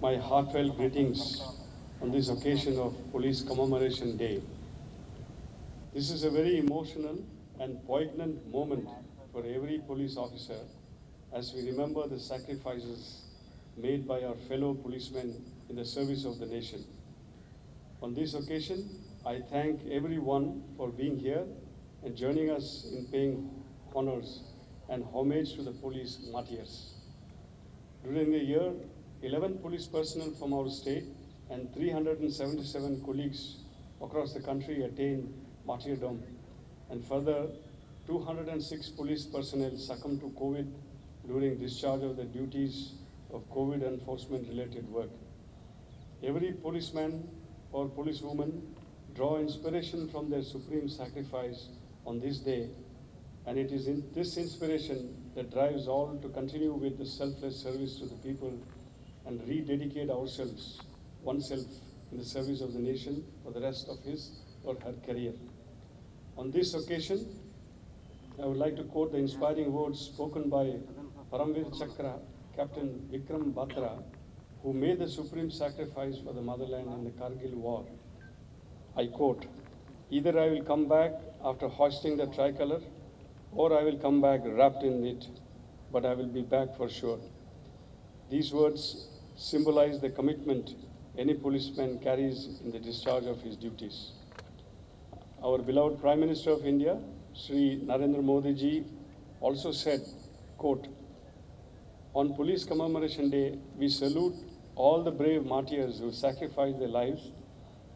my heartfelt greetings on this occasion of Police Commemoration Day. This is a very emotional and poignant moment for every police officer as we remember the sacrifices made by our fellow policemen in the service of the nation. On this occasion, I thank everyone for being here and joining us in paying honors and homage to the police martyrs. During the year, 11 police personnel from our state and 377 colleagues across the country attained martyrdom, and further 206 police personnel succumbed to COVID during discharge of the duties of COVID enforcement related work. Every policeman or policewoman draw inspiration from their supreme sacrifice on this day, and it is in this inspiration that drives all to continue with the selfless service to the people and rededicate oneself in the service of the nation for the rest of his or her career. On this occasion, I would like to quote the inspiring words spoken by Paramveer Chakra Captain Vikram Batra, who made the supreme sacrifice for the motherland in the Kargil war. I quote, "Either I will come back after hoisting the tricolor, or I will come back wrapped in it, but I will be back for sure." These words symbolize the commitment any policeman carries in the discharge of his duties. Our beloved Prime Minister of India, Shri Narendra Modi ji, also said, quote, "On Police Commemoration Day, we salute all the brave martyrs who sacrificed their lives,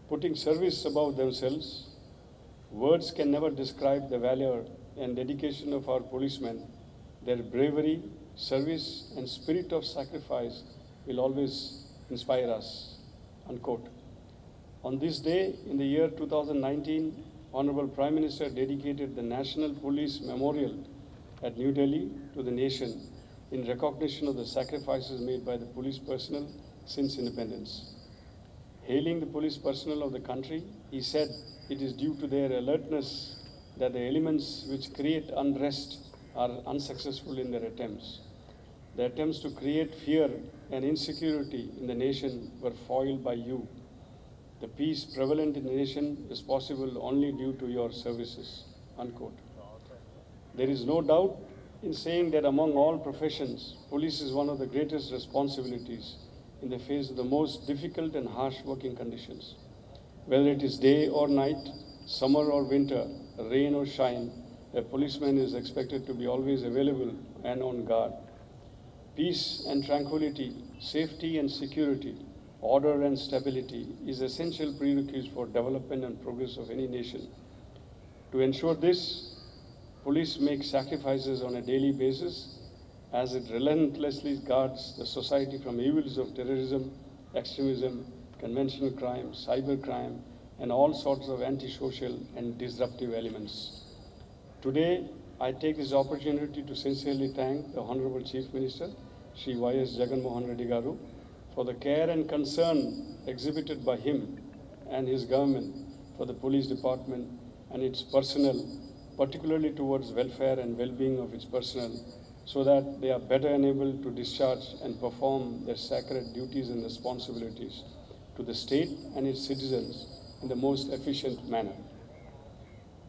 putting service above themselves. Words can never describe the valor and dedication of our policemen. Their bravery, service, and spirit of sacrifice will always inspire us," unquote. On this day, in the year 2019, Honorable Prime Minister dedicated the National Police Memorial at New Delhi to the nation in recognition of the sacrifices made by the police personnel since independence. Hailing the police personnel of the country, he said it is due to their alertness that the elements which create unrest are unsuccessful in their attempts. The attempts to create fear and insecurity in the nation were foiled by you. The peace prevalent in the nation is possible only due to your services, unquote. There is no doubt in saying that among all professions, police is one of the greatest responsibilities in the face of the most difficult and harsh working conditions. Whether it is day or night, summer or winter, rain or shine, a policeman is expected to be always available and on guard. Peace and tranquility, safety and security, order and stability is essential prerequisite for development and progress of any nation. To ensure this, police make sacrifices on a daily basis as it relentlessly guards the society from evils of terrorism, extremism, conventional crime, cyber crime, and all sorts of antisocial and disruptive elements. Today, I take this opportunity to sincerely thank the Honorable Chief Minister, Shri Y.S. Jagan Mohan Reddy Garu, for the care and concern exhibited by him and his government for the police department and its personnel, particularly towards welfare and well-being of its personnel, so that they are better enabled to discharge and perform their sacred duties and responsibilities to the state and its citizens in the most efficient manner.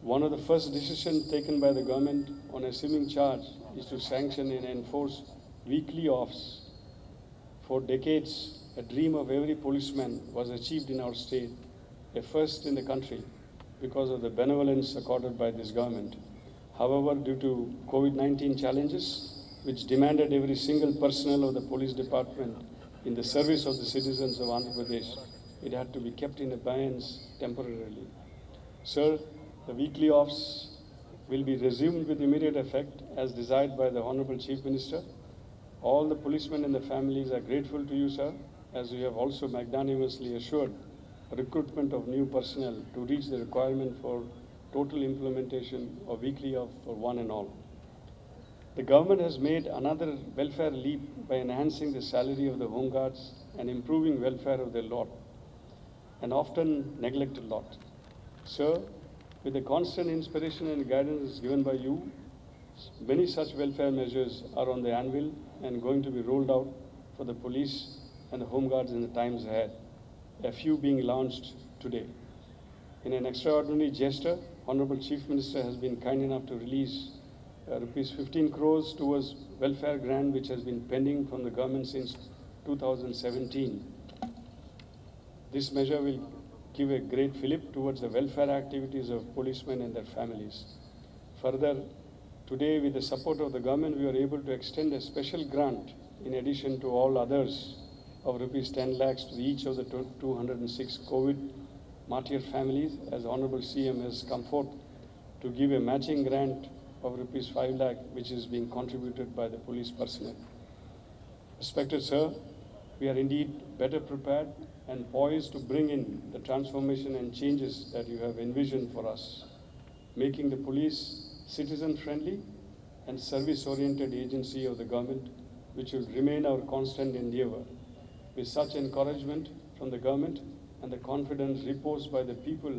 One of the first decisions taken by the government on assuming charge is to sanction and enforce weekly offs. For decades, a dream of every policeman was achieved in our state, a first in the country, because of the benevolence accorded by this government. However, due to COVID-19 challenges, which demanded every single personnel of the police department in the service of the citizens of Andhra Pradesh, it had to be kept in abeyance temporarily. Sir, the weekly offs will be resumed with immediate effect as desired by the Honorable Chief Minister. All the policemen and their families are grateful to you, sir, as you have also magnanimously assured recruitment of new personnel to reach the requirement for total implementation of weekly off for one and all. The government has made another welfare leap by enhancing the salary of the home guards and improving welfare of their lot, an often neglected lot. Sir, with the constant inspiration and guidance given by you, many such welfare measures are on the anvil and going to be rolled out for the police and the Home Guards in the times ahead, a few being launched today. In an extraordinary gesture, Honorable Chief Minister has been kind enough to release rupees 15 crores towards welfare grant which has been pending from the government since 2017. This measure will give a great fillip towards the welfare activities of policemen and their families. Further, today with the support of the government, we are able to extend a special grant in addition to all others of rupees 10 lakhs to each of the 206 COVID martyr families, as Honorable CM has come forth to give a matching grant of rupees 5 lakh, which is being contributed by the police personnel. Respected sir, we are indeed better prepared and poised to bring in the transformation and changes that you have envisioned for us, making the police citizen-friendly and service-oriented agency of the government, which will remain our constant endeavor. With such encouragement from the government and the confidence reposed by the people,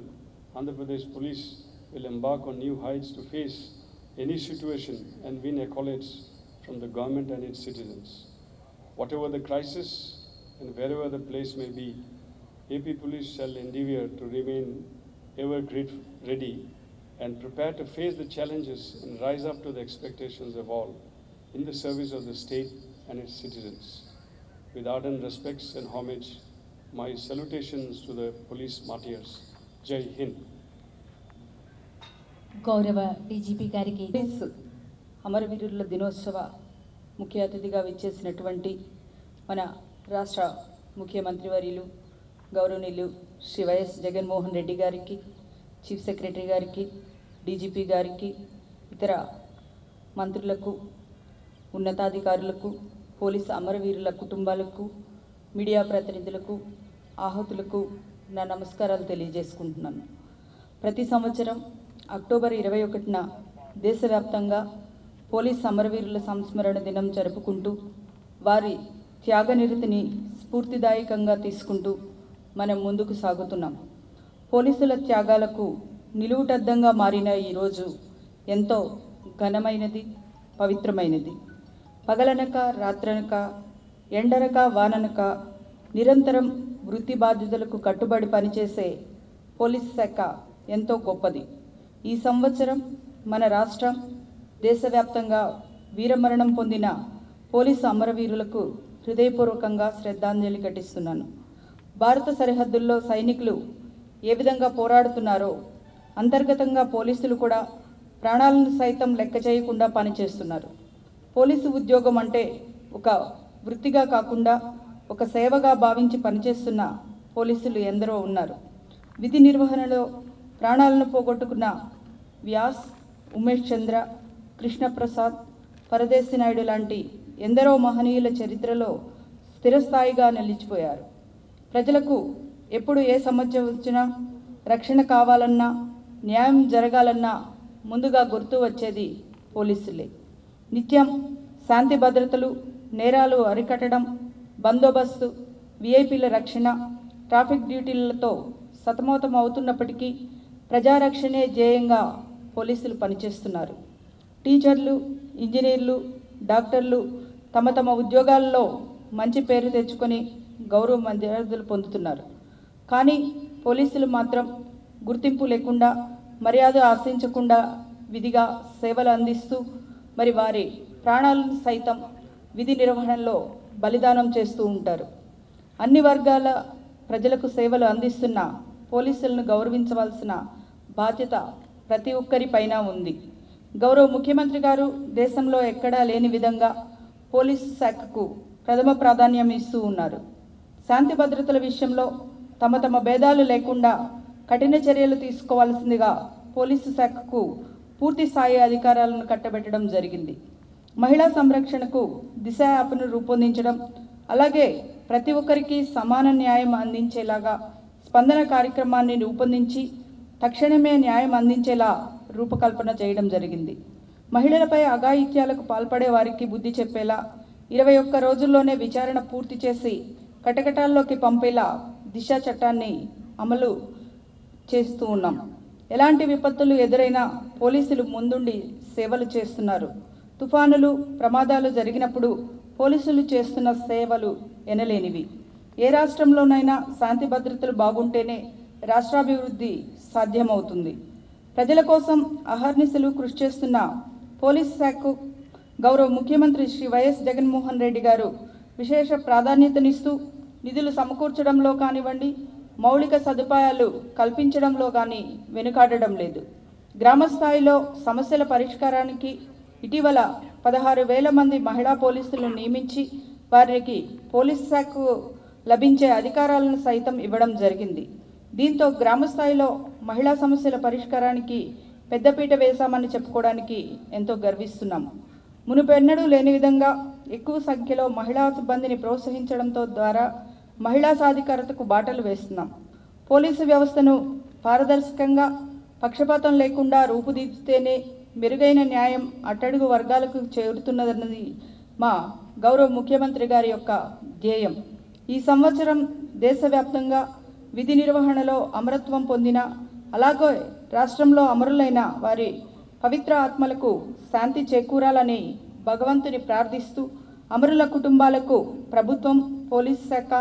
Andhra Pradesh Police will embark on new heights to face any situation and win accolades from the government and its citizens. Whatever the crisis and wherever the place may be, AP Police shall endeavor to remain ever ready and prepare to face the challenges and rise up to the expectations of all in the service of the state and its citizens. With ardent respects and homage, my salutations to the police martyrs. Jai Hind. గౌరవ DGP గారికి police అమరవీరుల దినోత్సవ ముఖ్య అతిథిగా విచ్చేసినటువంటి మన రాష్ట్ర ముఖ్యమంత్రి వర్యులు గౌరవనీయులు శ్రీ వైఎస్ జగన్మోహన్ రెడ్డి గారికి, చీఫ్ సెక్రటరీ గారికి, డీజీపీ గారికి, ఇతర మంత్రులకు, ఉన్నతాధికారులకు, పోలీసు అమరవీరుల కుటుంబాలకు, మీడియా ప్రతినిధులకు, ఆహుతులకు నా నమస్కారాలు తెలియజేసుకుంటున్నాను. ప్రతి సంవత్సరం అక్టోబర్ 21న దేశవ్యాప్తంగా పోలీస్ అమరవీరుల సంస్మరణ దినం జరుపుకుంటూ వారి త్యాగనిరతిని స్ఫూర్తిదాయకంగా తీసుకుంటూ మనం ముందుకు సాగుతున్నాం. పోలీసుల త్యాగాలకు నిలువుటద్దంగా మారిన ఈరోజు ఎంతో ఘనమైనది, పవిత్రమైనది. పగలనక రాత్రనక, ఎండనక వాననక నిరంతరం వృత్తి బాధ్యతలకు కట్టుబడి పనిచేసే పోలీస్ శాఖ ఎంతో గొప్పది. ఈ సంవత్సరం మన రాష్ట్రం దేశవ్యాప్తంగా వీరమరణం పొందిన పోలీసు అమరవీరులకు హృదయపూర్వకంగా శ్రద్ధాంజలి ఘటిస్తున్నాను. భారత సరిహద్దుల్లో సైనికులు ఏ విధంగా పోరాడుతున్నారో అంతర్గతంగా పోలీసులు కూడా ప్రాణాలను సైతం లెక్క చేయకుండా పనిచేస్తున్నారు. పోలీసు ఉద్యోగం అంటే ఒక వృత్తిగా కాకుండా ఒక సేవగా భావించి పనిచేస్తున్న పోలీసులు ఎందరో ఉన్నారు. విధి నిర్వహణలో ప్రాణాలను పోగొట్టుకున్న వ్యాస్, ఉమేష్ చంద్ర, కృష్ణప్రసాద్, పరదేశి నాయుడు లాంటి ఎందరో మహనీయుల చరిత్రలో స్థిరస్థాయిగా నిలిచిపోయారు. ప్రజలకు ఎప్పుడు ఏ సమస్య వచ్చినా, రక్షణ కావాలన్నా, న్యాయం జరగాలన్నా ముందుగా గుర్తు వచ్చేది పోలీసులే. నిత్యం శాంతి భద్రతలు, నేరాలు అరికట్టడం, బందోబస్తు, విఐపీల రక్షణ, ట్రాఫిక్ డ్యూటీలతో సతమతం అవుతున్నప్పటికీ ప్రజారక్షణే ధ్యేయంగా పోలీసులు పనిచేస్తున్నారు. టీచర్లు, ఇంజనీర్లు, డాక్టర్లు తమ తమ ఉద్యోగాల్లో మంచి పేరు తెచ్చుకొని గౌరవ మర్యాదలు పొందుతున్నారు. కానీ పోలీసులు మాత్రం గుర్తింపు లేకుండా, మర్యాద ఆశించకుండా విధిగా సేవలు అందిస్తూ మరి వారి ప్రాణాలను సైతం విధి నిర్వహణలో బలిదానం చేస్తూ ఉంటారు. అన్ని వర్గాల ప్రజలకు సేవలు అందిస్తున్న పోలీసులను గౌరవించవలసిన బాధ్యత ప్రతి ఒక్కరిపైన ఉంది. గౌరవ ముఖ్యమంత్రి గారు దేశంలో ఎక్కడా లేని విధంగా పోలీసు శాఖకు ప్రథమ ప్రాధాన్యం ఇస్తూ ఉన్నారు. శాంతి భద్రతల విషయంలో తమ తమ భేదాలు లేకుండా కఠిన చర్యలు తీసుకోవాల్సిందిగా పోలీసు శాఖకు పూర్తి స్థాయి అధికారాలను కట్టబెట్టడం జరిగింది. మహిళా సంరక్షణకు దిశ యాప్ను రూపొందించడం, అలాగే ప్రతి ఒక్కరికి సమాన న్యాయం అందించేలాగా స్పందన కార్యక్రమాన్ని రూపొందించి తక్షణమే న్యాయం అందించేలా రూపకల్పన చేయడం జరిగింది. మహిళలపై అఘాయిత్యాలకు పాల్పడే వారికి బుద్ధి చెప్పేలా 21 రోజుల్లోనే విచారణ పూర్తి చేసి కటకటాల్లోకి పంపేలా దిశ చట్టాన్ని అమలు చేస్తూ ఉన్నాం. ఎలాంటి విపత్తులు ఎదురైనా పోలీసులు ముందుండి సేవలు చేస్తున్నారు. తుఫానులు, ప్రమాదాలు జరిగినప్పుడు పోలీసులు చేస్తున్న సేవలు ఎనలేనివి. ఏ రాష్ట్రంలోనైనా శాంతి భద్రతలు బాగుంటేనే రాష్ట్రాభివృద్ధి సాధ్యమవుతుంది. ప్రజల కోసం అహర్నిశలు కృషి చేస్తున్న పోలీస్ శాఖకు గౌరవ ముఖ్యమంత్రి శ్రీ వైఎస్ జగన్మోహన్ రెడ్డి గారు విశేష ప్రాధాన్యతనిస్తూ నిధులు సమకూర్చడంలో కానివ్వండి, మౌలిక సదుపాయాలు కల్పించడంలో కానీ వెనుకాడడం లేదు. గ్రామ స్థాయిలో సమస్యల పరిష్కారానికి ఇటీవల 16,000 మంది మహిళా పోలీసులను నియమించి వారికి పోలీస్ శాఖకు లభించే అధికారాలను సైతం ఇవ్వడం జరిగింది. దీంతో గ్రామ స్థాయిలో మహిళా సమస్యల పరిష్కారానికి పెద్దపీట వేశామని చెప్పుకోవడానికి ఎంతో గర్విస్తున్నాము. మునుపెన్నడూ లేని విధంగా ఎక్కువ సంఖ్యలో మహిళా సిబ్బందిని ప్రోత్సహించడంతో ద్వారా మహిళా సాధికారతకు బాటలు వేస్తున్నాం. పోలీసు వ్యవస్థను పారదర్శకంగా పక్షపాతం లేకుండా రూపుదిద్దితేనే మెరుగైన న్యాయం అట్టడుగు వర్గాలకు చేరుతున్నదన్నది మా గౌరవ ముఖ్యమంత్రి గారి యొక్క ధ్యేయం. ఈ సంవత్సరం దేశవ్యాప్తంగా విధి నిర్వహణలో అమరత్వం పొందిన, అలాగే రాష్ట్రంలో అమరులైన వారి పవిత్ర ఆత్మలకు శాంతి చేకూరాలని భగవంతుని ప్రార్థిస్తూ అమరుల కుటుంబాలకు ప్రభుత్వం, పోలీస్ శాఖ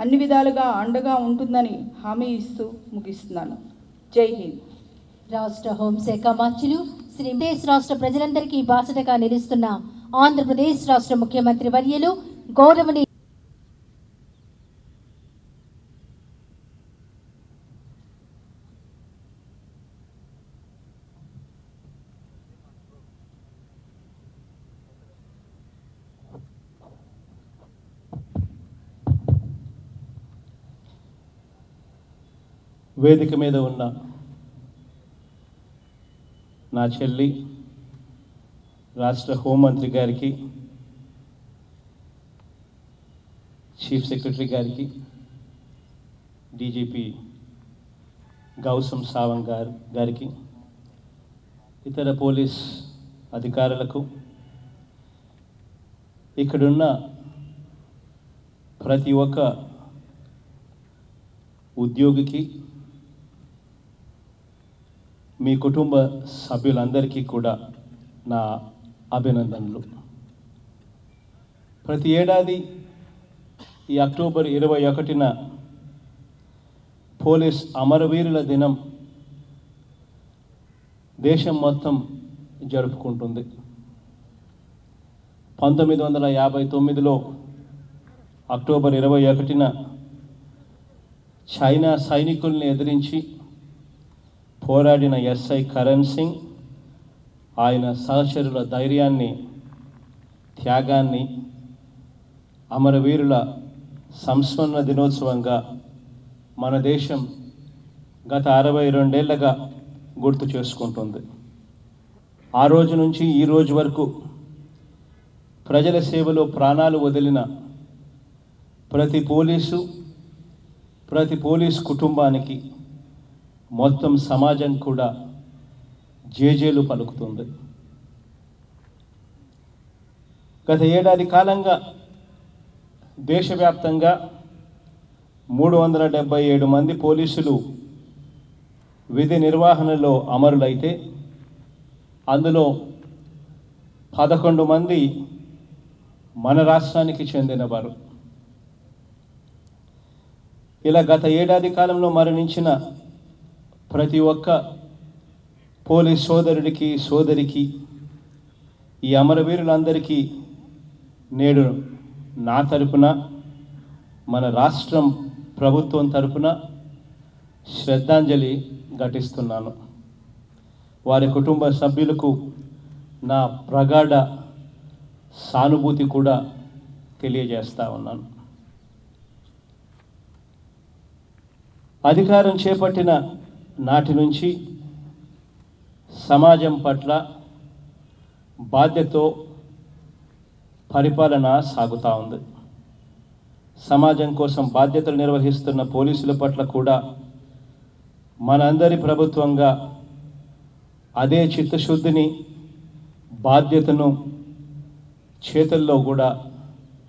అన్ని విధాలుగా అండగా ఉంటుందని హామీ ఇస్తూ ముగిస్తున్నాను. జై హింద్. రాష్ట్ర హోంశాఖ మంత్రులు శ్రీ రాష్ట్ర ప్రజలందరికీ బాసటగా నిలుస్తున్న ఆంధ్రప్రదేశ్ రాష్ట్ర ముఖ్యమంత్రి వర్యులు గౌరవనీయ వేదిక మీద ఉన్న నా చెల్లి రాష్ట్ర హోంమంత్రి గారికి, చీఫ్ సెక్రటరీ గారికి, డీజీపీ గౌసం సావంగ్ గారికి, ఇతర పోలీస్ అధికారులకు, ఇక్కడున్న ప్రతి ఒక్క ఉద్యోగికి, మీ కుటుంబ సభ్యులందరికీ కూడా నా అభినందనలు. ప్రతి ఏడాది ఈ అక్టోబర్ 21న పోలీస్ అమరవీరుల దినం దేశం మొత్తం జరుపుకుంటుంది. 1959లో అక్టోబర్ 21న చైనా సైనికుల్ని ఎదిరించి పోరాడిన ఎస్ఐ కరణ్ సింగ్, ఆయన సహచరుల ధైర్యాన్ని, త్యాగాన్ని అమరవీరుల సంస్మరణ దినోత్సవంగా మన దేశం గత 62 ఏళ్లుగా గుర్తు చేసుకుంటుంది. ఆ రోజు నుంచి ఈ రోజు వరకు ప్రజల సేవలో ప్రాణాలు వదిలిన ప్రతి పోలీసు కుటుంబానికి మొత్తం సమాజం కూడా జేజేలు పలుకుతుంది. గత ఏడాది కాలంగా దేశవ్యాప్తంగా 377 మంది పోలీసులు విధి నిర్వహణలో అమరులైతే అందులో 11 మంది మన రాష్ట్రానికి చెందినవారు. ఇలా గత ఏడాది కాలంలో మరణించిన ప్రతి ఒక్క పోలీస్ సోదరుడికి, సోదరికి, ఈ అమరవీరులందరికీ నేడు నా తరపున, మన రాష్ట్రం ప్రభుత్వం తరపున శ్రద్ధాంజలి ఘటిస్తున్నాను. వారి కుటుంబ సభ్యులకు నా ప్రగాఢ సానుభూతి కూడా తెలియజేస్తా ఉన్నాను. అధికారం చేపట్టిన నాటి నుంచి సమాజం పట్ల బాధ్యతతో పరిపాలన సాగుతూ ఉంది. సమాజం కోసం బాధ్యతలు నిర్వహిస్తున్న పోలీసుల పట్ల కూడా మనందరి ప్రభుత్వంగా అదే చిత్తశుద్ధిని, బాధ్యతను చేతుల్లో కూడా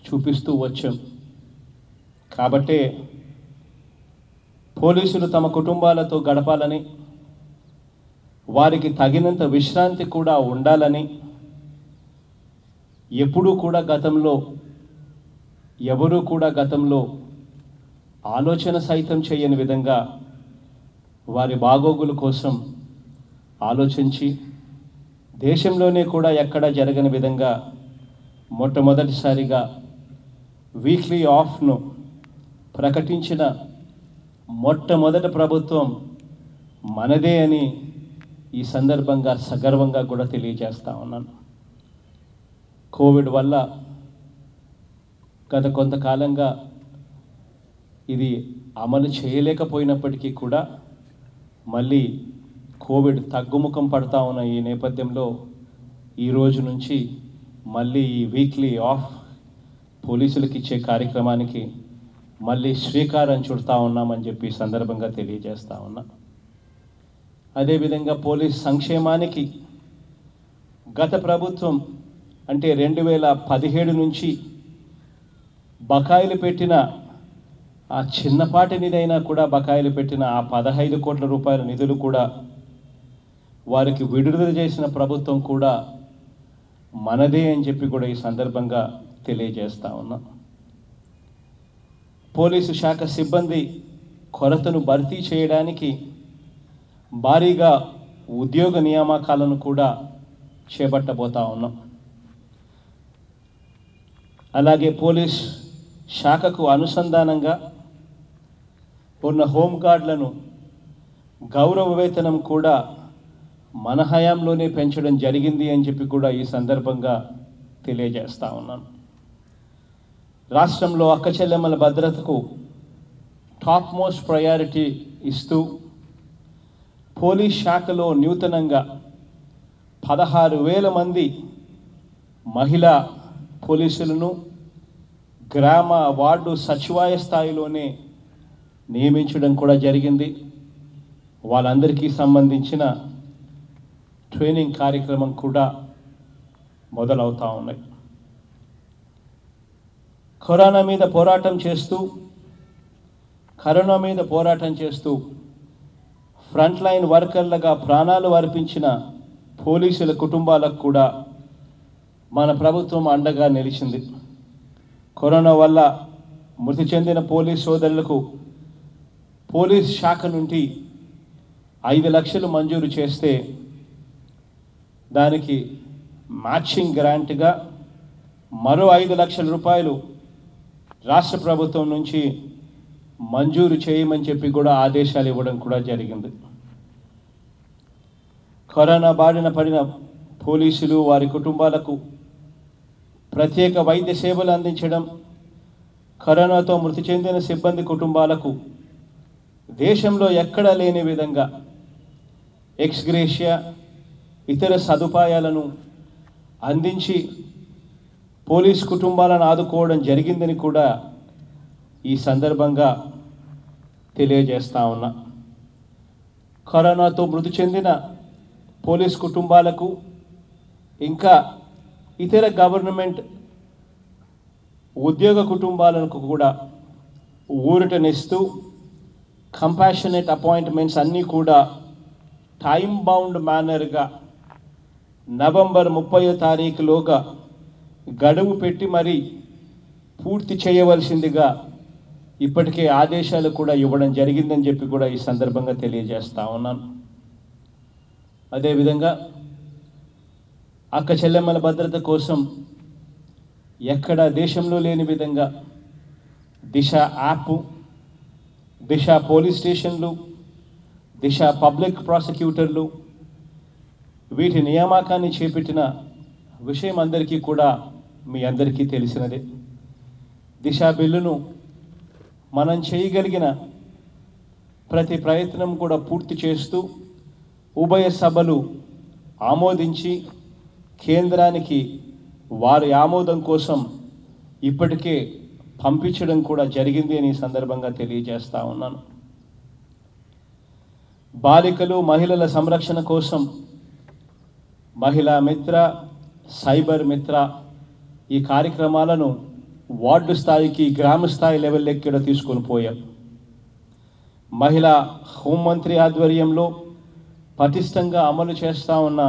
చూపిస్తూ వచ్చాం. కాబట్టే పోలీసులు తమ కుటుంబాలతో గడపాలని, వారికి తగినంత విశ్రాంతి కూడా ఉండాలని ఎవరూ కూడా గతంలో ఆలోచన సైతం చేయని విధంగా వారి బాగోగుల కోసం ఆలోచించి దేశంలోనే కూడా ఎక్కడా జరగని విధంగా మొట్టమొదటిసారిగా వీక్లీ ఆఫ్ను ప్రకటించిన మొట్టమొదటి ప్రభుత్వం మనదే అని ఈ సందర్భంగా సగర్వంగా కూడా తెలియజేస్తా ఉన్నాను. కోవిడ్ వల్ల గత కొంతకాలంగా ఇది అమలు చేయలేకపోయినప్పటికీ కూడా మళ్ళీ కోవిడ్ తగ్గుముఖం పడతా ఉన్న ఈ నేపథ్యంలో ఈ రోజు నుంచి మళ్ళీ ఈ వీక్లీ ఆఫ్ పోలీసులకు ఇచ్చే కార్యక్రమానికి మళ్ళీ శ్రీకారం చుడతా ఉన్నామని చెప్పి సందర్భంగా తెలియజేస్తా ఉన్నా. అదేవిధంగా పోలీస్ సంక్షేమానికి గత ప్రభుత్వం అంటే 2017 నుంచి బకాయిలు పెట్టిన ఆ చిన్నపాటి నిధైనా కూడా బకాయిలు పెట్టిన ఆ 15 కోట్ల రూపాయల నిధులు కూడా వారికి విడుదల చేసిన ప్రభుత్వం కూడా మనదే అని చెప్పి కూడా ఈ సందర్భంగా తెలియజేస్తా ఉన్నా. పోలీసు శాఖ సిబ్బంది కొరతను భర్తీ చేయడానికి భారీగా ఉద్యోగ నియామకాలను కూడా చేపట్టబోతా ఉన్నాం. అలాగే పోలీస్ శాఖకు అనుసంధానంగా ఉన్న హోంగార్డులను గౌరవ వేతనం కూడా మన హయాంలోనే పెంచడం జరిగింది అని చెప్పి కూడా ఈ సందర్భంగా తెలియజేస్తా ఉన్నాను. రాష్ట్రంలో అక్కచెల్లెమ్మల భద్రతకు టాప్ మోస్ట్ ప్రయారిటీ ఇస్తూ పోలీస్ శాఖలో నూతనంగా 16,000 మంది మహిళా పోలీసులను గ్రామ వార్డు సచివాలయ స్థాయిలోనే నియమించడం కూడా జరిగింది. వాళ్ళందరికీ సంబంధించిన ట్రైనింగ్ కార్యక్రమం కూడా మొదలవుతూ ఉన్నాయి. కరోనా మీద పోరాటం చేస్తూ ఫ్రంట్ లైన్ వర్కర్లుగా ప్రాణాలు అర్పించిన పోలీసుల కుటుంబాలకు కూడా మన ప్రభుత్వం అండగా నిలిచింది. కరోనా వల్ల మృతి చెందిన పోలీస్ సోదరులకు పోలీస్ శాఖ నుండి 5 లక్షలు మంజూరు చేస్తే దానికి మ్యాచింగ్ గ్రాంట్గా మరో 5 లక్షల రూపాయలు రాష్ట్ర ప్రభుత్వం నుంచి మంజూరు చేయమని చెప్పి కూడా ఆదేశాలు ఇవ్వడం కూడా జరిగింది. కరోనా బారిన పడిన పోలీసులు వారి కుటుంబాలకు ప్రత్యేక వైద్య సేవలు అందించడం, కరోనాతో మృతి చెందిన సిబ్బంది కుటుంబాలకు దేశంలో ఎక్కడా లేని విధంగా ఎక్స్గ్రేషియా ఇతర సదుపాయాలను అందించి పోలీస్ కుటుంబాలను ఆదుకోవడం జరిగిందని కూడా ఈ సందర్భంగా తెలియజేస్తా ఉన్నా. కరోనాతో మృతి చెందిన పోలీస్ కుటుంబాలకు ఇంకా ఇతర గవర్నమెంట్ ఉద్యోగ కుటుంబాలకు కూడా ఊరటనిస్తూ కంపాషనేట్ అపాయింట్మెంట్స్ అన్నీ కూడా టైం బౌండ్ మేనర్గా నవంబర్ 30వ తారీఖులోగా గడువు పెట్టి మరీ పూర్తి చేయవలసిందిగా ఇప్పటికే ఆదేశాలు కూడా ఇవ్వడం జరిగిందని చెప్పి కూడా ఈ సందర్భంగా తెలియజేస్తా ఉన్నాను. అదేవిధంగా అక్క చెల్లెమ్మల భద్రత కోసం ఎక్కడ దేశంలో లేని విధంగా దిశ యాప్, దిశ పోలీస్ స్టేషన్లు, దిశ పబ్లిక్ ప్రాసిక్యూటర్లు వీటి నియామకాన్ని చేపట్టిన విషయం అందరికీ కూడా మీ అందరికీ తెలిసినదే. దిశ బిల్లును మనం చేయగలిగిన ప్రతి ప్రయత్నం కూడా పూర్తి చేస్తూ ఉభయ సభలు ఆమోదించి కేంద్రానికి వారి ఆమోదం కోసం ఇప్పటికే పంపించడం కూడా జరిగింది అని సందర్భంగా తెలియజేస్తా ఉన్నాను. బాలికలు మహిళల సంరక్షణ కోసం మహిళా మిత్ర, సైబర్ మిత్ర ఈ కార్యక్రమాలను వార్డు స్థాయికి, గ్రామ స్థాయి లెవెల్లోకి కూడా తీసుకొని పోయాం. మహిళా హోంమంత్రి ఆధ్వర్యంలో పటిష్టంగా అమలు చేస్తూ ఉన్న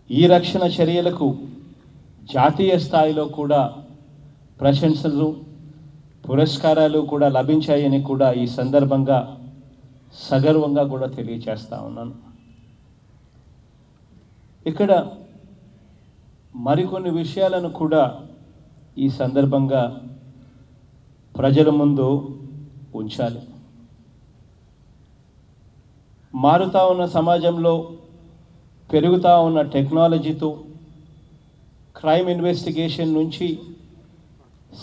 ఈ రక్షణ చర్యలకు జాతీయ స్థాయిలో కూడా ప్రశంసలు, పురస్కారాలు కూడా లభించాయని కూడా ఈ సందర్భంగా సగర్వంగా కూడా తెలియచేస్తా ఉన్నాను. ఇక్కడ మరికొన్ని విషయాలను కూడా ఈ సందర్భంగా ప్రజల ముందు ఉంచాలి. మారుతా ఉన్న సమాజంలో పెరుగుతూ ఉన్న టెక్నాలజీతో క్రైమ్ ఇన్వెస్టిగేషన్ నుంచి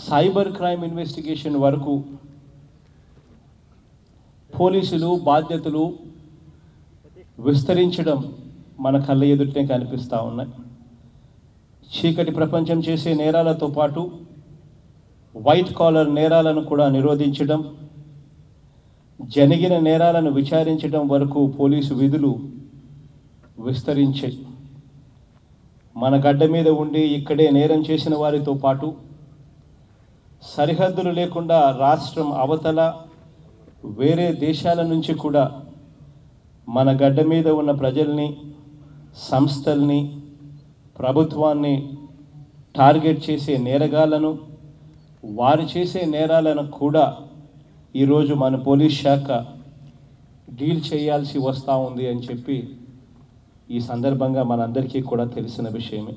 సైబర్ క్రైమ్ ఇన్వెస్టిగేషన్ వరకు పోలీసులు బాధ్యతలు విస్తరించడం మన కళ్ళ ఎదుటే కనిపిస్తూ ఉన్నాయి. చీకటి ప్రపంచం చేసే నేరాలతో పాటు వైట్ కాలర్ నేరాలను కూడా నిరోధించడం, జరిగిన నేరాలను విచారించడం వరకు పోలీసు విధులు విస్తరించాయి. మన గడ్డ మీద ఉండి ఇక్కడే నేరం చేసిన వారితో పాటు సరిహద్దులు లేకుండా రాష్ట్రం అవతల వేరే దేశాల నుంచి కూడా మన గడ్డ మీద ఉన్న ప్రజల్ని, సంస్థల్ని, ప్రభుత్వాన్ని టార్గెట్ చేసే నేరగాళ్లను, వారు చేసే నేరాలను కూడా ఈరోజు మన పోలీస్ శాఖ డీల్ చేయాల్సి వస్తూ ఉంది అని చెప్పి ఈ సందర్భంగా మనందరికీ కూడా తెలిసిన విషయమే.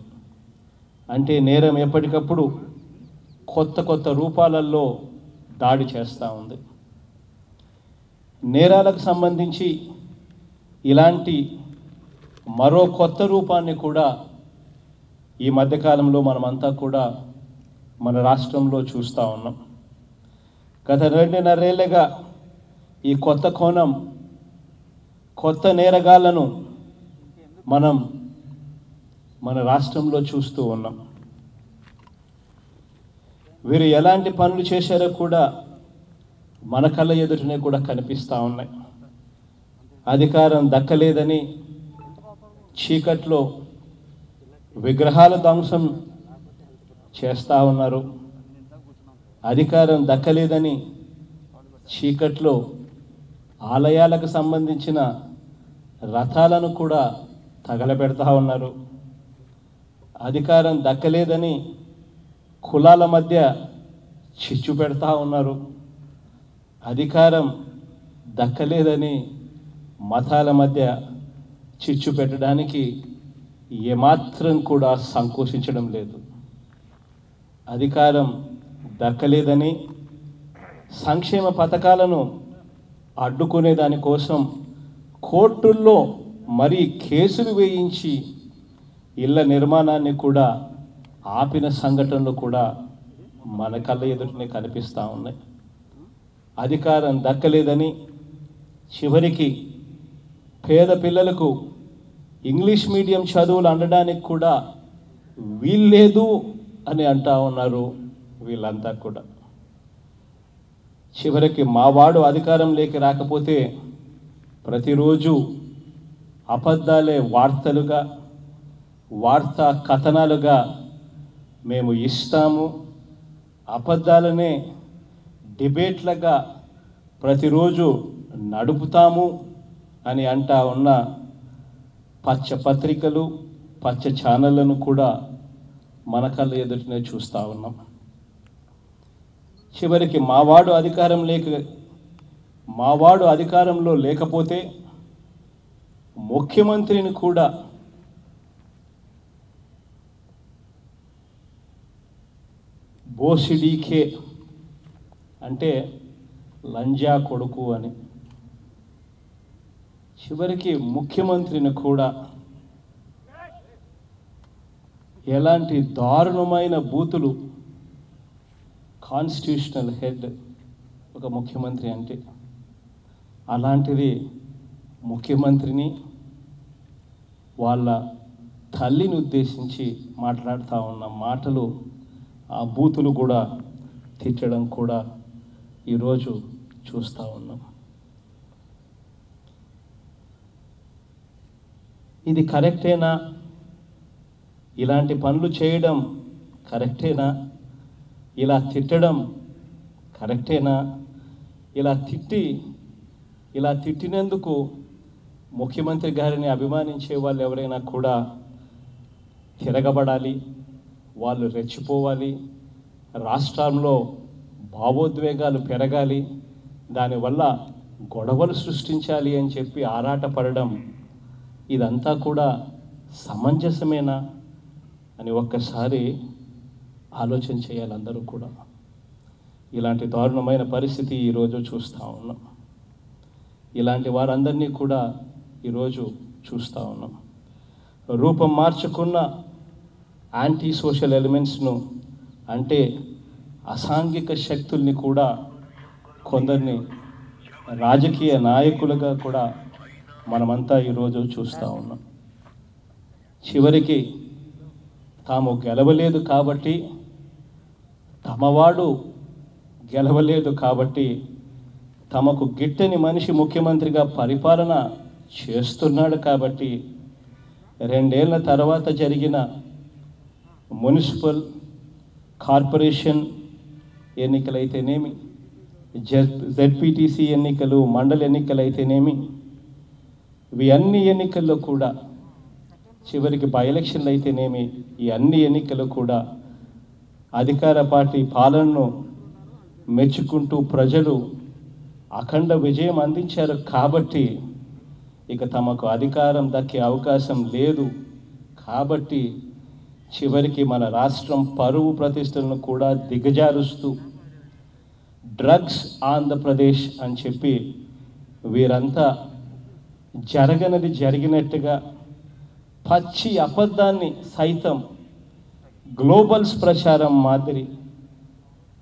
అంటే నేరం ఎప్పటికప్పుడు కొత్త కొత్త రూపాలలో దాడి చేస్తూ ఉంది. నేరాలకు సంబంధించి ఇలాంటి మరో కొత్త రూపాన్ని కూడా ఈ మధ్యకాలంలో మనమంతా కూడా మన రాష్ట్రంలో చూస్తూ ఉన్నాం. గత 2.5 ఏళ్ళుగా ఈ కొత్త కోణం, కొత్త నేరగాళ్లను మనం మన రాష్ట్రంలో చూస్తూ ఉన్నాం. వీరు ఎలాంటి పనులు చేశారో కూడా మన కళ్ళ ఎదుటనే కూడా కనిపిస్తూ ఉన్నాయి. అధికారం దక్కలేదని చీకట్లో విగ్రహాల ధ్వంసం చేస్తూ ఉన్నారు. అధికారం దక్కలేదని చీకట్లో ఆలయాలకు సంబంధించిన రథాలను కూడా తగలబెడతా ఉన్నారు. అధికారం దక్కలేదని కులాల మధ్య చిచ్చు పెడతా ఉన్నారు. అధికారం దక్కలేదని మతాల మధ్య చిచ్చు పెట్టడానికి ఏమాత్రం కూడా సంకోచించడం లేదు. అధికారం దక్కలేదని సంక్షేమ పథకాలను అడ్డుకునే దానికోసం కోర్టుల్లో మరీ కేసులు వేయించి ఇళ్ల నిర్మాణాన్ని కూడా ఆపిన సంఘటనలు కూడా మన కళ్ళ ఎదుటనే కనిపిస్తూ ఉన్నాయి. అధికారం దక్కలేదని చివరికి పేద పిల్లలకు ఇంగ్లీష్ మీడియం చదువులు అనడానికి కూడా వీల్లేదు అని అంటా ఉన్నారు వీళ్ళంతా కూడా. చివరికి మావాడు అధికారంలోకి రాకపోతే ప్రతిరోజు అబద్ధాలే వార్తలుగా, వార్తా కథనాలుగా మేము ఇస్తాము, అబద్ధాలనే డిబేట్లుగా ప్రతిరోజు నడుపుతాము అని అంటా ఉన్న పచ్చ పత్రికలు, పచ్చ ఛానళ్లను కూడా మన కళ్ళ ఎదుటనే చూస్తూ ఉన్నాం. చివరికి మావాడు అధికారంలో లేకపోతే ముఖ్యమంత్రిని కూడా బోసిడీకే అంటే లంజా కొడుకు అని, చివరికి ముఖ్యమంత్రిని కూడా ఎలాంటి దారుణమైన బూతులు, కాన్స్టిట్యూషనల్ హెడ్ ఒక ముఖ్యమంత్రి అంటే, అలాంటిది ముఖ్యమంత్రిని వాళ్ళ తల్లిని ఉద్దేశించి మాట్లాడుతూ ఉన్న మాటలు, ఆ బూతులు కూడా తిట్టడం కూడా ఈరోజు చూస్తూ ఉన్నాం. ఇది కరెక్టేనా? ఇలాంటి పనులు చేయడం కరెక్టేనా? ఇలా తిట్టడం కరెక్టేనా? ఇలా తిట్టినందుకు ముఖ్యమంత్రి గారిని అభిమానించే వాళ్ళు ఎవరైనా కూడా తిరగబడాలి, వాళ్ళు రెచ్చిపోవాలి, రాష్ట్రంలో భావోద్వేగాలు పెరగాలి, దానివల్ల గొడవలు సృష్టించాలి అని చెప్పి ఆరాటపడడం ఇదంతా కూడా సమంజసమేనా అని ఒక్కసారి ఆలోచన చేయాలి అందరూ కూడా. ఇలాంటి దారుణమైన పరిస్థితి ఈరోజు చూస్తూ ఉన్నాం. ఇలాంటి వారందరినీ కూడా ఈరోజు చూస్తూ ఉన్నాం. రూపం మార్చుకున్న యాంటీ సోషల్ ఎలిమెంట్స్ను, అంటే అసాంఘిక శక్తుల్ని కూడా కొందరిని రాజకీయ నాయకులుగా కూడా మనమంతా ఈరోజు చూస్తూ ఉన్నాం. చివరికి తాము గెలవలేదు కాబట్టి, తమవాడు గెలవలేదు కాబట్టి, తమకు గిట్టని మనిషి ముఖ్యమంత్రిగా పరిపాలన చేస్తున్నాడు కాబట్టి 2 ఏళ్ల తర్వాత జరిగిన మున్సిపల్ కార్పొరేషన్ ఎన్నికలైతేనేమి, జెడ్పీటీసీ ఎన్నికలు, మండల ఎన్నికలైతేనేమి, ఇవి అన్ని ఎన్నికల్లో కూడా, చివరికి బై ఎలక్షన్లు అయితేనేమి, ఈ అన్ని ఎన్నికలు కూడా అధికార పార్టీ పాలనను మెచ్చుకుంటూ ప్రజలు అఖండ విజయం అందించారు కాబట్టి ఇక తమకు అధికారం దక్కే అవకాశం లేదు కాబట్టి చివరికి మన రాష్ట్రం పరువు ప్రతిష్టలను కూడా దిగజారుస్తూ డ్రగ్స్ ఆంధ్రప్రదేశ్ అని చెప్పి వీరంతా జరగనది జరిగినట్టుగా పచ్చి అబద్ధాన్ని సైతం గ్లోబల్స్ ప్రచారం మాదిరి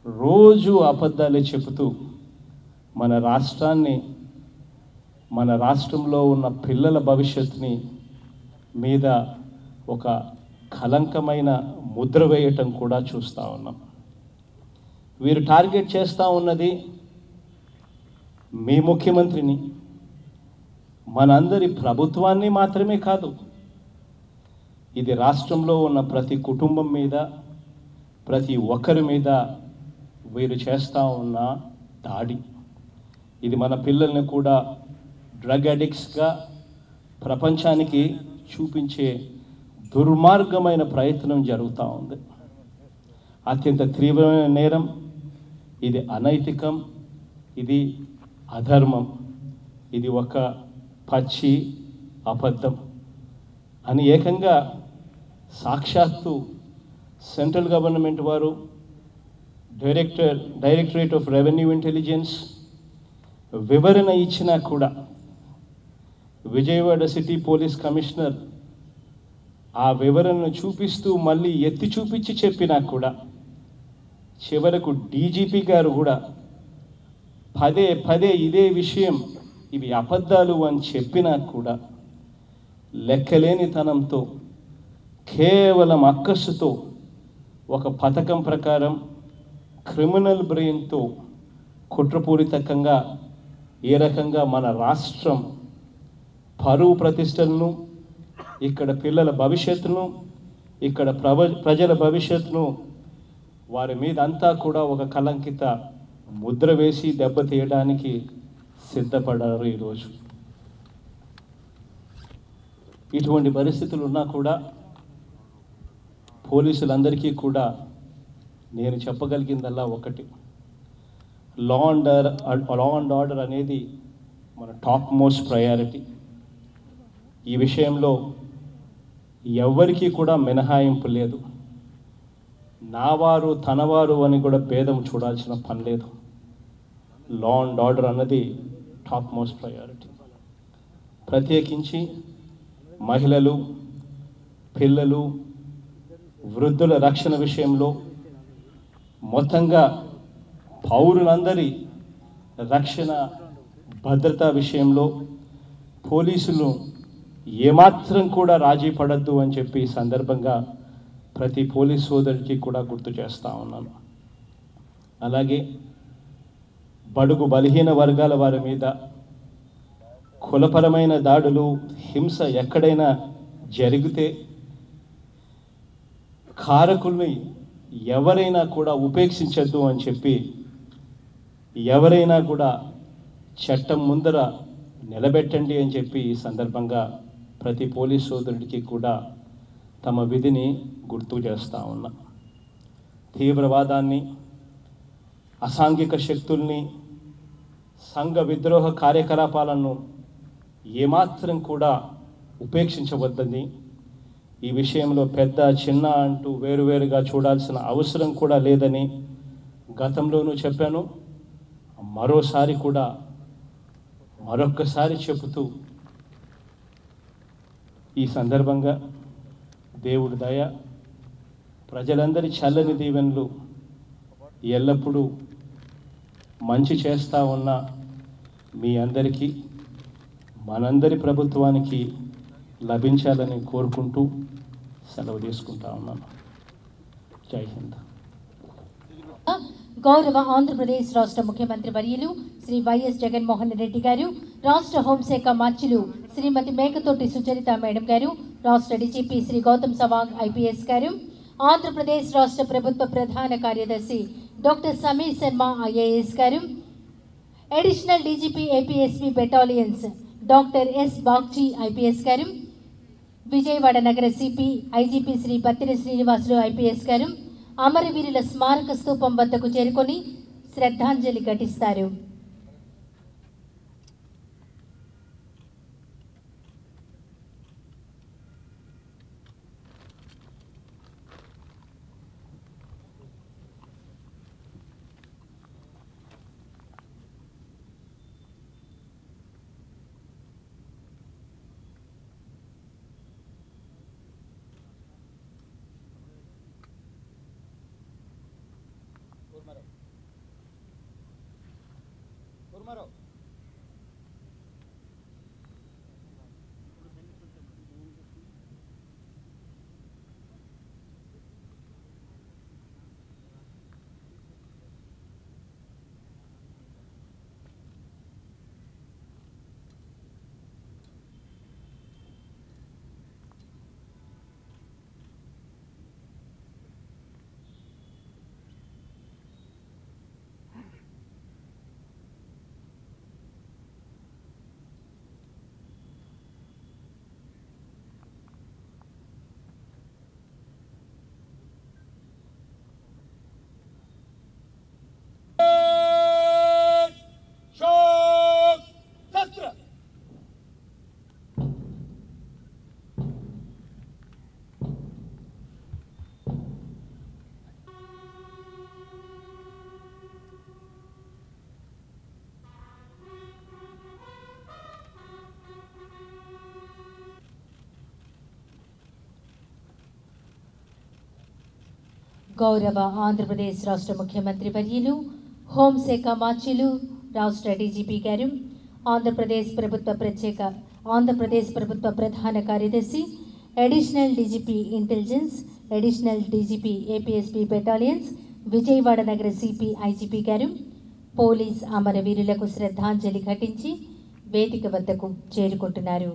రోజు అబద్ధాలే చెబుతూ మన రాష్ట్రాన్ని, మన రాష్ట్రంలో ఉన్న పిల్లల భవిష్యత్తుని మీద ఒక కలంకమైన ముద్ర వేయటం కూడా చూస్తూ ఉన్నాం. వీరు టార్గెట్ చేస్తూ ఉన్నది మీ ముఖ్యమంత్రిని, మనందరి ప్రభుత్వాన్ని మాత్రమే కాదు, ఇది రాష్ట్రంలో ఉన్న ప్రతి కుటుంబం మీద, ప్రతి ఒక్కరి మీద వీరు చేస్తూ ఉన్న దాడి. ఇది మన పిల్లల్ని కూడా డ్రగ్ అడిక్ట్స్గా ప్రపంచానికి చూపించే దుర్మార్గమైన ప్రయత్నం జరుగుతూ ఉంది. అత్యంత తీవ్రమైన నేరం ఇది, అనైతికం, ఇది అధర్మం, ఇది ఒక పచ్చి అబద్ధం అని ఏకంగా సాక్షాత్తు సెంట్రల్ గవర్నమెంట్ వారు, డైరెక్టరేట్ ఆఫ్ రెవెన్యూ ఇంటెలిజెన్స్ వివరణ ఇచ్చినా కూడా, విజయవాడ సిటీ పోలీస్ కమిషనర్ ఆ వివరణను చూపిస్తూ మళ్ళీ ఎత్తి చూపించి చెప్పినా కూడా, చివరకు డీజీపీ గారు కూడా పదే పదే ఇదే విషయం, ఇవి అబద్ధాలు అని చెప్పినా కూడా లెక్కలేనితనంతో, కేవలం అక్కసుతో, ఒక పథకం ప్రకారం క్రిమినల్ బ్రెయిన్తో కుట్రపూరితంగా ఏ రకంగా మన రాష్ట్రం పరువు ప్రతిష్టలను, ఇక్కడ పిల్లల భవిష్యత్తును, ఇక్కడ ప్రజల భవిష్యత్తును వారి మీద అంతా కూడా ఒక కలంకిత ముద్ర వేసి దెబ్బతీయడానికి సిద్ధపడ్డారు ఈరోజు. ఇటువంటి పరిస్థితులు ఉన్నా కూడా పోలీసులందరికీ కూడా నేను చెప్పగలిగిందల్లా ఒకటి, లా అండ్ ఆర్డర్ అనేది మన టాప్ మోస్ట్ ప్రయారిటీ. ఈ విషయంలో ఎవరికీ కూడా మినహాయింపు లేదు. నావారు తనవారు అని కూడా భేదం చూడాల్సిన పని లేదు. లా అండ్ ఆర్డర్ అన్నది టాప్ మోస్ట్ ప్రయారిటీ. ప్రత్యేకించి మహిళలు, పిల్లలు, వృద్ధుల రక్షణ విషయంలో, మొత్తంగా పౌరులందరి రక్షణ భద్రతా విషయంలో పోలీసులు ఏమాత్రం కూడా రాజీ పడద్దు అని చెప్పి ఈ సందర్భంగా ప్రతి పోలీస్ సోదరికి కూడా గుర్తు చేస్తూ ఉన్నాను. అలాగే బడుగు బలహీన వర్గాల వారి మీద కులపరమైన దాడులు, హింస ఎక్కడైనా జరిగితే కారకుల్ని ఎవరైనా కూడా ఉపేక్షించద్దు అని చెప్పి, ఎవరైనా కూడా చట్టం ముందర నిలబెట్టండి అని చెప్పి ఈ సందర్భంగా ప్రతి పోలీస్ సోదరుడికి కూడా తమ విధిని గుర్తు చేస్తూ ఉన్నా. తీవ్రవాదాన్ని, అసాంఘిక శక్తుల్ని, సంఘ విద్రోహ కార్యకలాపాలను ఏమాత్రం కూడా ఉపేక్షించవద్దని, ఈ విషయంలో పెద్ద చిన్న అంటూ వేరువేరుగా చూడాల్సిన అవసరం కూడా లేదని గతంలోనూ చెప్పాను. మరోసారి కూడా మరొక్కసారి చెబుతూ ఈ సందర్భంగా దేవుడి దయ, ప్రజలందరి చల్లని దీవెనలు ఎల్లప్పుడూ మంచి చేస్తూ ఉన్న మీ అందరికీ, మనందరి ప్రభుత్వానికి లభించాలని కోరుకుంటూ సెలవు తీసుకుంటా ఉన్నాను. జై హింద్. గౌరవ ఆంధ్రప్రదేశ్ రాష్ట్ర ముఖ్యమంత్రి వర్యులు శ్రీ వైఎస్ జగన్మోహన్ రెడ్డి గారు, రాష్ట్ర హోంశాఖ మార్చులు శ్రీమతి మేకతోటి సుచరిత మేడం గారు, రాష్ట్ర డీజీపీ శ్రీ గౌతమ్ సవాంగ్ ఐపీఎస్ గారు, ఆంధ్రప్రదేశ్ రాష్ట్ర ప్రభుత్వ ప్రధాన కార్యదర్శి డాక్టర్ సమీర్ శర్మ ఐఏఎస్ గారు, additional DGP APSP battalions doctor S Bagchi IPS గారు, విజయవాడ నగర CP IGP Shri Pattiri Srinivasulu IPS గారు అమరవీరుల స్మారక స్తూపం వద్దకు చేరుకొని శ్రద్ధాంజలి ఘటిస్తారు. గౌరవ ఆంధ్రప్రదేశ్ రాష్ట్ర ముఖ్యమంత్రి వర్యులు, హోంశాఖ మార్చులు, రాష్ట్ర డీజీపీ గారు, ఆంధ్రప్రదేశ్ ప్రభుత్వ ప్రధాన కార్యదర్శి, additional DGP intelligence, additional DGP APSP battalions, Vijayawada నగర సిపి ఐజీపీ గారు పోలీస్ అమరవీరులకు శ్రద్ధాంజలి ఘటించి వేదిక వద్దకు చేరుకుంటున్నారు.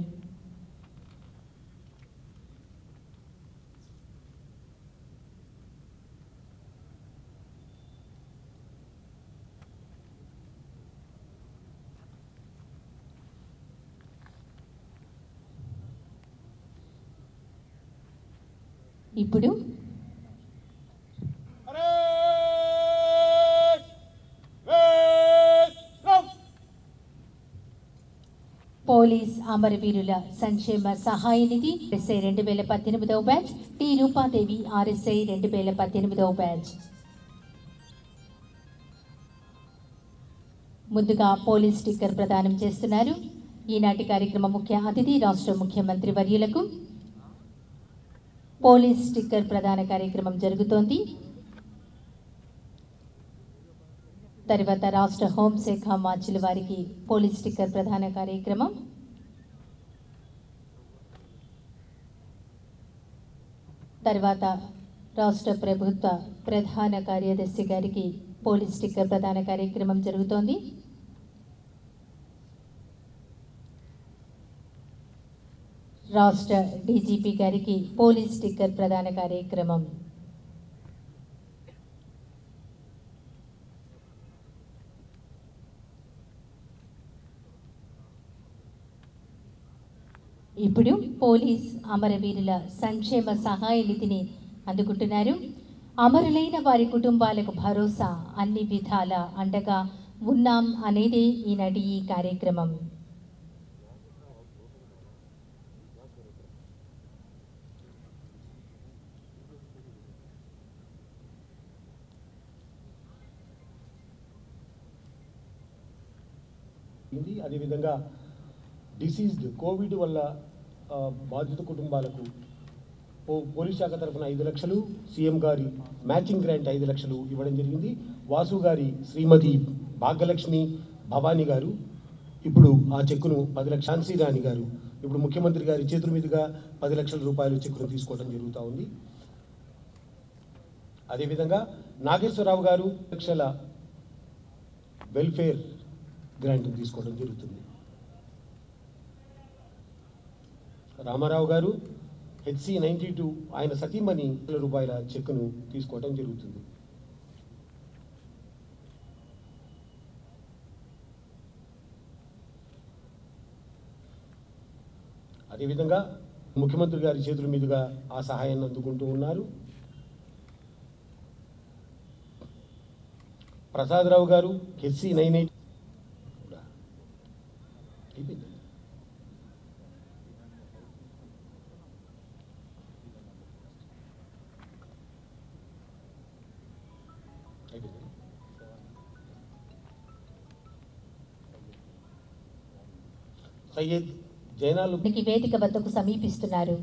ఇప్పుడు పోలీస్ అమరవీరుల సంక్షేమ సహాయ నిధి RSI 2018 batch, T Roopa Devi RSI 2018 batch. ముందుగా పోలీస్ స్టిక్కర్ ప్రదానం చేస్తున్నారు. ఈనాటి కార్యక్రమ ముఖ్య అతిథి రాష్ట్ర ముఖ్యమంత్రి వర్యులకు పోలీస్ స్టిక్కర్ ప్రదాన కార్యక్రమం జరుగుతోంది. తర్వాత రాష్ట్ర హోంశాఖ మార్చుల వారికి పోలీస్ స్టిక్కర్ ప్రదాన కార్యక్రమం. తర్వాత రాష్ట్ర ప్రభుత్వ ప్రధాన కార్యదర్శి గారికి పోలీస్ స్టిక్కర్ ప్రదాన కార్యక్రమం జరుగుతోంది. రాష్ట్ర డీజీపీ గారికి పోలీస్ స్టిక్కర్ ప్రదాన కార్యక్రమం. ఇప్పుడు పోలీస్ అమరవీరుల సంక్షేమ సహాయ నిధిని అందుకుంటున్నారు. అమరులైన వారి కుటుంబాలకు భరోసా అన్ని విధాల అండగా ఉన్నాం అనేది ఈనాటి ఈ కార్యక్రమం. అదేవిధంగా డిసీజ్డ్ కోవిడ్ వల్ల బాధిత కుటుంబాలకు పోలీస్ శాఖ తరఫున 5 లక్షలు, సీఎం గారి మ్యాచింగ్ గ్రాంట్ 5 లక్షలు ఇవ్వడం జరిగింది. వాసు గారి శ్రీమతి భాగ్యలక్ష్మి భవానీ గారు ఇప్పుడు ఆ చెక్కును 10 లక్షలు, ఝాన్సీ రాణి గారు ఇప్పుడు ముఖ్యమంత్రి గారి చేతుల మీదుగా 10 లక్షల రూపాయలు చెక్కును తీసుకోవడం జరుగుతూ ఉంది. అదేవిధంగా నాగేశ్వరరావు గారు 10 లక్షల వెల్ఫేర్ గ్రాంట్ తీసుకోవడం జరుగుతుంది. రామారావు గారు HC 92 ఆయన సతీమణి రూపాయల చెక్కును తీసుకోవడం జరుగుతుంది. అదేవిధంగా ముఖ్యమంత్రి గారి చేతుల మీదుగా ఆ సహాయాన్ని అందుకుంటూ ఉన్నారు. ప్రసాదరావు గారు HC 98 సయ్యద్ జైనాలు వేదిక వద్దకు సమీపిస్తున్నారు.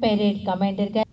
పెరేడ్ కమాండర్ గారు